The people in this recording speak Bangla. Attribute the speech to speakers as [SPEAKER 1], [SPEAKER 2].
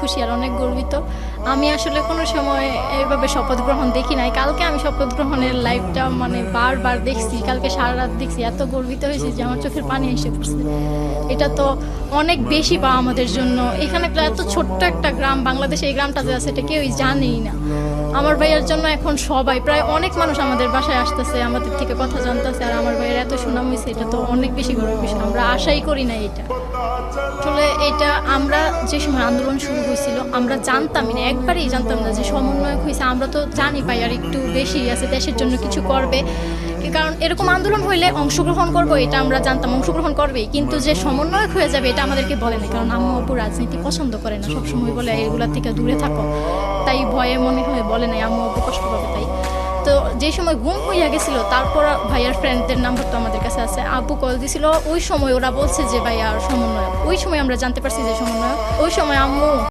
[SPEAKER 1] খুশি আর অনেক গর্বিত। আমি আসলে কোনো সময় এইভাবে শপথ গ্রহণ দেখি নাই। কালকে আমি শপথ গ্রহণের লাইভটা মানে বারবার দেখছি, কালকে সারা রাত দেখছি। এত গর্বিত হয়েছি যে আমার চোখের পানি এসে পড়ছে। এটা তো অনেক বেশি পাওয়া আমাদের জন্য। এখানে এত ছোট্ট একটা গ্রাম, বাংলাদেশে এই গ্রামটা যে আছে এটা কেউই জানেই না। আমার ভাইয়ের জন্য এখন সবাই প্রায় অনেক মানুষ আমাদের বাসায় আসতেছে, আমাদের থেকে কথা জানতেছে। আর আমার ভাইয়ের এত সুনাম হয়েছে, এটা তো অনেক বেশি গর্বের বিষয়। আমরা আশাই করি না এটা। আসলে এটা আমরা যে সময় আন্দোলন শুরু হয়েছিল আমরা জানতামই না, একবারেই জানতাম না যে সমন্বয়ক হয়েছে। আমরা তো জানি ভাই আর একটু বেশি আছে, দেশের জন্য কিছু করবে, কারণ এরকম আন্দোলন হইলে অংশগ্রহণ করবো এটা আমরা জানতাম, অংশগ্রহণ করবেই। কিন্তু যে সমন্বয়ক হয়ে যাবে এটা আমাদেরকে বলে না, কারণ আম্মু আব্বু রাজনীতি পছন্দ করে না, সবসময় বলে এগুলা থেকে দূরে থাকো। তাই ভয়ে মনে হয় বলে নাই, আম্মু আব্বু কষ্ট পাবে তাই। তো যে সময় গুম হইয়া গেছিল, তারপর ভাইয়ার ফ্রেন্ডদের নাম্বার তো আমাদের কাছে আছে, আব্বু কল দিছিল। ওই সময় ওরা বলছে যে ভাইয়ার সমন্বয়ক। ওই সময় আমরা জানতে পারছি যে সমন্বয়ক। ওই সময় আম্মু